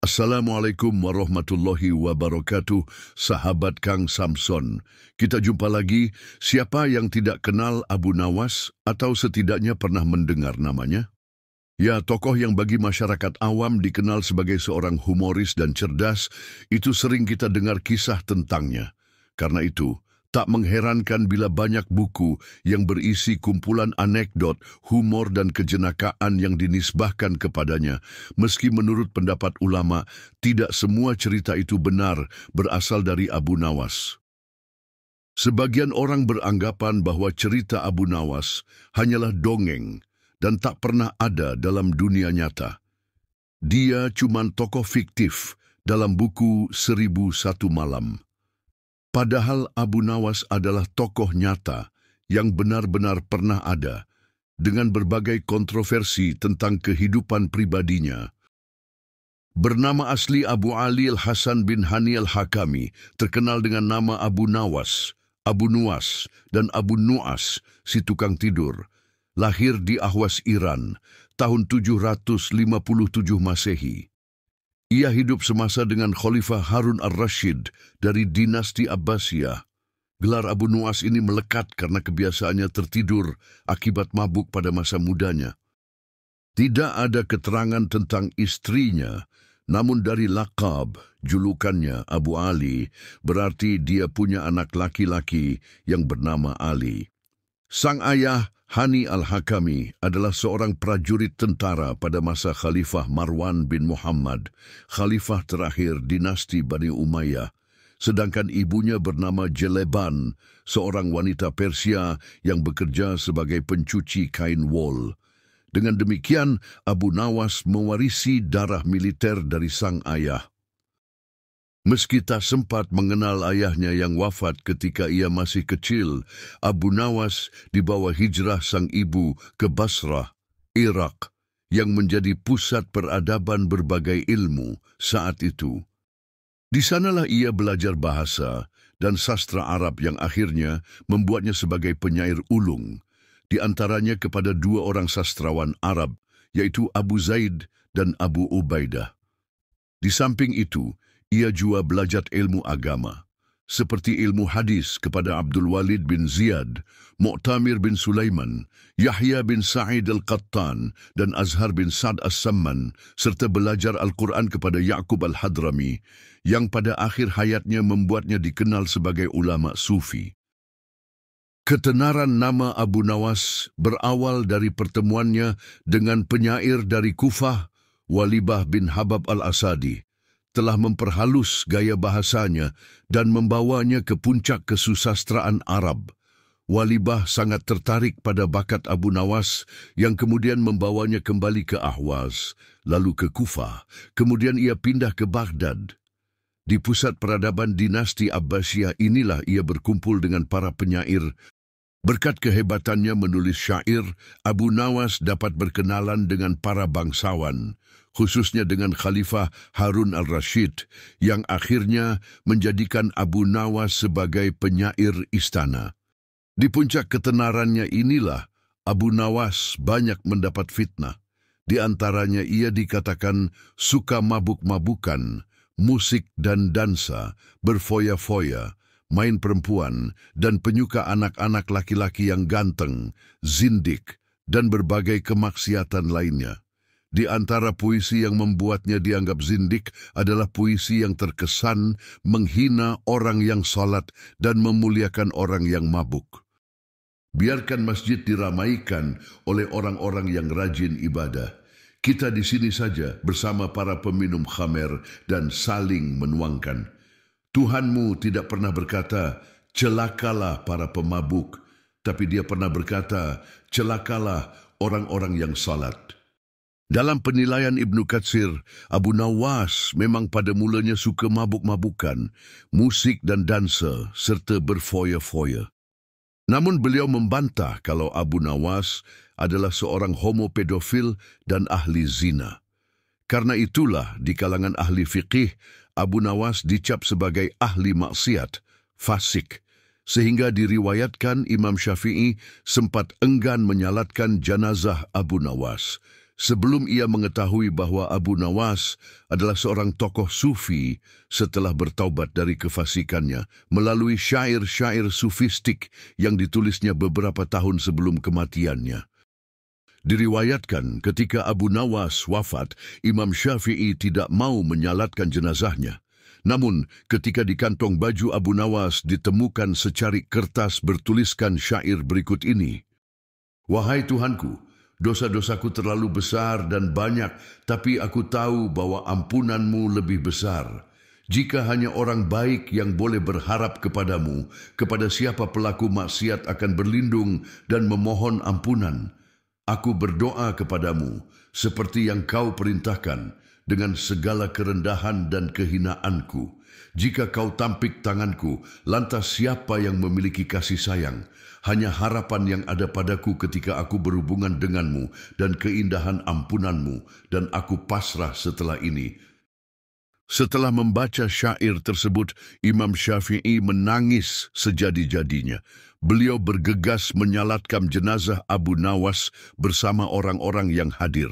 Assalamualaikum warahmatullahi wabarakatuh, sahabat Kang Samson. Kita jumpa lagi. Siapa yang tidak kenal Abu Nawas atau setidaknya pernah mendengar namanya? Ya, tokoh yang bagi masyarakat awam dikenal sebagai seorang humoris dan cerdas, itu sering kita dengar kisah tentangnya. Karena itu, tak mengherankan bila banyak buku yang berisi kumpulan anekdot, humor dan kejenakaan yang dinisbahkan kepadanya. Meski menurut pendapat ulama, tidak semua cerita itu benar berasal dari Abu Nawas. Sebagian orang beranggapan bahwa cerita Abu Nawas hanyalah dongeng dan tak pernah ada dalam dunia nyata. Dia cuma tokoh fiktif dalam buku 1001 Malam. Padahal Abu Nawas adalah tokoh nyata yang benar-benar pernah ada, dengan berbagai kontroversi tentang kehidupan pribadinya. Bernama asli Abu Ali Al-Hasan bin Hani Al-Hakami, terkenal dengan nama Abu Nawas, Abu Nuwas, dan Abu Nuas, si tukang tidur. Lahir di Ahwas, Iran, tahun 757 Masehi. Ia hidup semasa dengan Khalifah Harun al-Rashid dari dinasti Abbasiyah. Gelar Abu Nuwas ini melekat karena kebiasaannya tertidur akibat mabuk pada masa mudanya. Tidak ada keterangan tentang istrinya, namun dari lakab, julukannya Abu Ali, berarti dia punya anak laki-laki yang bernama Ali. Sang ayah, Hani Al-Hakami, adalah seorang prajurit tentara pada masa Khalifah Marwan bin Muhammad, khalifah terakhir dinasti Bani Umayyah, sedangkan ibunya bernama Jeleban, seorang wanita Persia yang bekerja sebagai pencuci kain wol. Dengan demikian, Abu Nawas mewarisi darah militer dari sang ayah. Meski tak sempat mengenal ayahnya yang wafat ketika ia masih kecil, Abu Nawas dibawa hijrah sang ibu ke Basrah, Irak, yang menjadi pusat peradaban berbagai ilmu saat itu. Di sanalah ia belajar bahasa dan sastra Arab yang akhirnya membuatnya sebagai penyair ulung, di antaranya kepada dua orang sastrawan Arab, yaitu Abu Zaid dan Abu Ubaidah. Di samping itu, ia juga belajar ilmu agama, seperti ilmu hadis kepada Abdul Walid bin Ziyad, Mu'tamir bin Sulaiman, Yahya bin Sa'id al-Qattan, dan Azhar bin Sa'd as-Samman, serta belajar Al-Quran kepada Ya'qub al-Hadrami, yang pada akhir hayatnya membuatnya dikenal sebagai ulama sufi. Ketenaran nama Abu Nawas berawal dari pertemuannya dengan penyair dari Kufah, Walibah bin Habab al-Asadi, telah memperhalus gaya bahasanya dan membawanya ke puncak kesusastraan Arab. Walibah sangat tertarik pada bakat Abu Nawas yang kemudian membawanya kembali ke Ahwaz, lalu ke Kufah, kemudian ia pindah ke Baghdad. Di pusat peradaban dinasti Abbasiyah inilah ia berkumpul dengan para penyair. Berkat kehebatannya menulis syair, Abu Nawas dapat berkenalan dengan para bangsawan, khususnya dengan Khalifah Harun al-Rashid, yang akhirnya menjadikan Abu Nawas sebagai penyair istana. Di puncak ketenarannya inilah, Abu Nawas banyak mendapat fitnah. Di antaranya ia dikatakan suka mabuk-mabukan, musik dan dansa, berfoya-foya, main perempuan, dan penyuka anak-anak laki-laki yang ganteng, zindik, dan berbagai kemaksiatan lainnya. Di antara puisi yang membuatnya dianggap zindik adalah puisi yang terkesan menghina orang yang salat dan memuliakan orang yang mabuk. Biarkan masjid diramaikan oleh orang-orang yang rajin ibadah. Kita di sini saja bersama para peminum khamer dan saling menuangkan. Tuhanmu tidak pernah berkata, celakalah para pemabuk, tapi dia pernah berkata, celakalah orang-orang yang salat. Dalam penilaian Ibnu Katsir, Abu Nawas memang pada mulanya suka mabuk-mabukan, musik dan dansa, serta berfoya-foya. Namun beliau membantah kalau Abu Nawas adalah seorang homo pedofil dan ahli zina. Karena itulah di kalangan ahli fiqih, Abu Nawas dicap sebagai ahli maksiat, fasik, sehingga diriwayatkan Imam Syafi'i sempat enggan menyalatkan jenazah Abu Nawas, Sebelum ia mengetahui bahwa Abu Nawas adalah seorang tokoh sufi setelah bertaubat dari kefasikannya melalui syair-syair sufistik yang ditulisnya beberapa tahun sebelum kematiannya. Diriwayatkan ketika Abu Nawas wafat, Imam Syafi'i tidak mau menyalatkan jenazahnya. Namun, ketika di kantong baju Abu Nawas ditemukan secarik kertas bertuliskan syair berikut ini. Wahai Tuhanku, dosa-dosaku terlalu besar dan banyak, tapi aku tahu bahwa ampunan-Mu lebih besar. Jika hanya orang baik yang boleh berharap kepadamu, kepada siapa pelaku maksiat akan berlindung dan memohon ampunan. Aku berdoa kepadamu, seperti yang Kau perintahkan, dengan segala kerendahan dan kehinaanku. Jika Kau tampik tanganku, lantas siapa yang memiliki kasih sayang? Hanya harapan yang ada padaku ketika aku berhubungan denganmu dan keindahan ampunanmu, dan aku pasrah setelah ini. Setelah membaca syair tersebut, Imam Syafi'i menangis sejadi-jadinya. Beliau bergegas menyalatkan jenazah Abu Nawas bersama orang-orang yang hadir.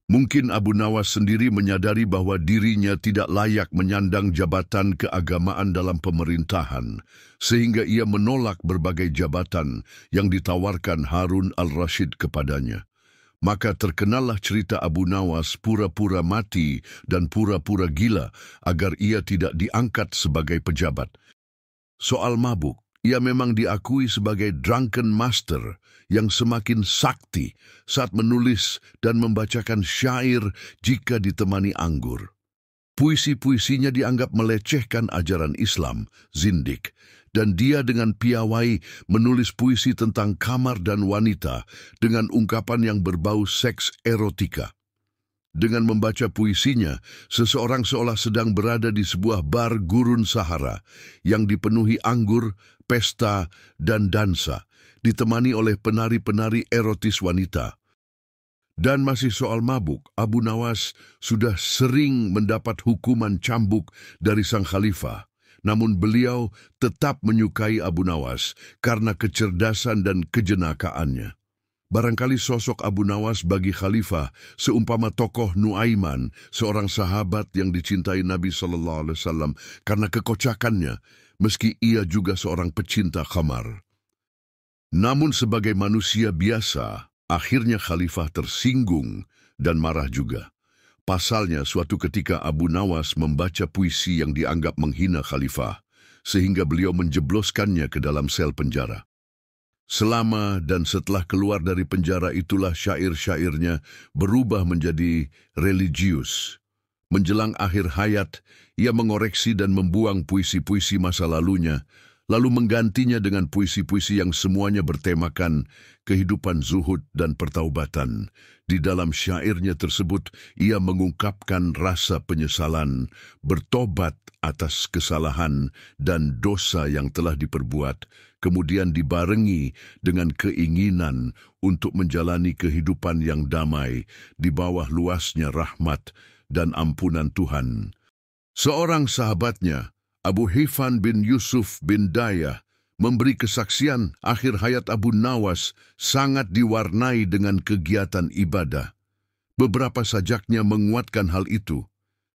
Mungkin Abu Nawas sendiri menyadari bahwa dirinya tidak layak menyandang jabatan keagamaan dalam pemerintahan, sehingga ia menolak berbagai jabatan yang ditawarkan Harun al-Rashid kepadanya. Maka terkenallah cerita Abu Nawas pura-pura mati dan pura-pura gila agar ia tidak diangkat sebagai pejabat. Soal mabuk, ia memang diakui sebagai drunken master yang semakin sakti saat menulis dan membacakan syair jika ditemani anggur. Puisi-puisinya dianggap melecehkan ajaran Islam, zindik, dan dia dengan piawai menulis puisi tentang kamar dan wanita dengan ungkapan yang berbau seks erotika. Dengan membaca puisinya, seseorang seolah sedang berada di sebuah bar gurun Sahara yang dipenuhi anggur, pesta, dan dansa, ditemani oleh penari-penari erotis wanita. Dan masih soal mabuk, Abu Nawas sudah sering mendapat hukuman cambuk dari sang khalifah. Namun beliau tetap menyukai Abu Nawas karena kecerdasan dan kejenakaannya. Barangkali sosok Abu Nawas bagi khalifah seumpama tokoh Nuaiman, seorang sahabat yang dicintai Nabi SAW karena kekocakannya, meski ia juga seorang pecinta khamar. Namun sebagai manusia biasa, akhirnya khalifah tersinggung dan marah juga. Pasalnya, suatu ketika Abu Nawas membaca puisi yang dianggap menghina khalifah, sehingga beliau menjebloskannya ke dalam sel penjara. Selama dan setelah keluar dari penjara itulah syair-syairnya berubah menjadi religius. Menjelang akhir hayat, ia mengoreksi dan membuang puisi-puisi masa lalunya, lalu menggantinya dengan puisi-puisi yang semuanya bertemakan kehidupan zuhud dan pertaubatan. Di dalam syairnya tersebut, ia mengungkapkan rasa penyesalan, bertobat atas kesalahan dan dosa yang telah diperbuat, kemudian dibarengi dengan keinginan untuk menjalani kehidupan yang damai di bawah luasnya rahmat dan ampunan Tuhan. Seorang sahabatnya, Abu Hifan bin Yusuf bin Dayah, memberi kesaksian akhir hayat Abu Nawas sangat diwarnai dengan kegiatan ibadah. Beberapa sajaknya menguatkan hal itu.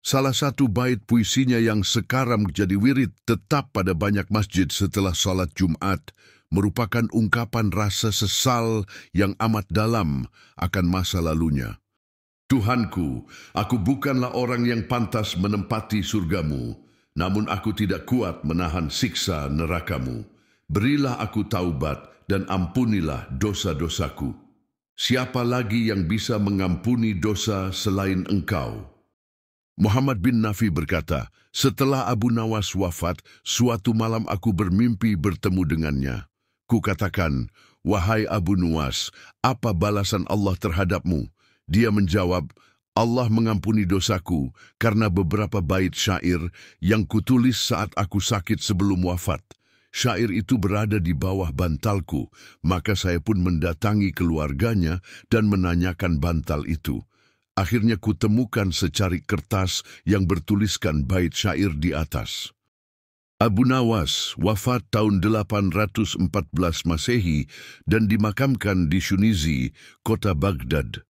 Salah satu bait puisinya yang sekarang menjadi wirid tetap pada banyak masjid setelah salat Jumat merupakan ungkapan rasa sesal yang amat dalam akan masa lalunya. Tuhanku, aku bukanlah orang yang pantas menempati surgamu, namun aku tidak kuat menahan siksa nerakamu. Berilah aku taubat dan ampunilah dosa-dosaku. Siapa lagi yang bisa mengampuni dosa selain Engkau? Muhammad bin Nafi berkata, setelah Abu Nawas wafat, suatu malam aku bermimpi bertemu dengannya. Kukatakan, wahai Abu Nawas, apa balasan Allah terhadapmu? Dia menjawab, Allah mengampuni dosaku karena beberapa bait syair yang kutulis saat aku sakit sebelum wafat. Syair itu berada di bawah bantalku, maka saya pun mendatangi keluarganya dan menanyakan bantal itu. Akhirnya kutemukan secarik kertas yang bertuliskan bait syair di atas. Abu Nawas wafat tahun 814 Masehi dan dimakamkan di Shunizi, kota Baghdad.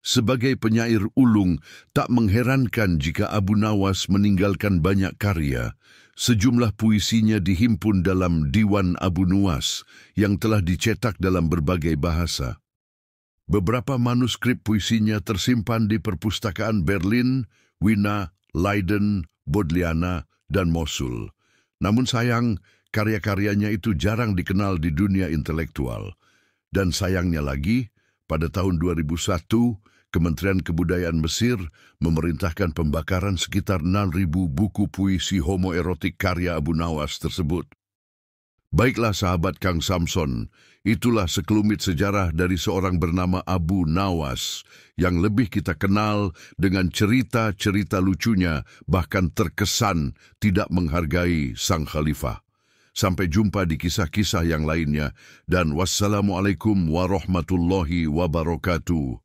Sebagai penyair ulung, tak mengherankan jika Abu Nawas meninggalkan banyak karya. Sejumlah puisinya dihimpun dalam Diwan Abu Nuwas yang telah dicetak dalam berbagai bahasa. Beberapa manuskrip puisinya tersimpan di perpustakaan Berlin, Wina, Leiden, Bodleiana, dan Mosul. Namun sayang, karya-karyanya itu jarang dikenal di dunia intelektual. Dan sayangnya lagi, pada tahun 2001, Kementerian Kebudayaan Mesir memerintahkan pembakaran sekitar 6.000 buku puisi homoerotik karya Abu Nawas tersebut. Baiklah sahabat Kang Samson, itulah sekelumit sejarah dari seorang bernama Abu Nawas yang lebih kita kenal dengan cerita-cerita lucunya, bahkan terkesan tidak menghargai sang khalifah. Sampai jumpa di kisah-kisah yang lainnya, dan wassalamualaikum warahmatullahi wabarakatuh.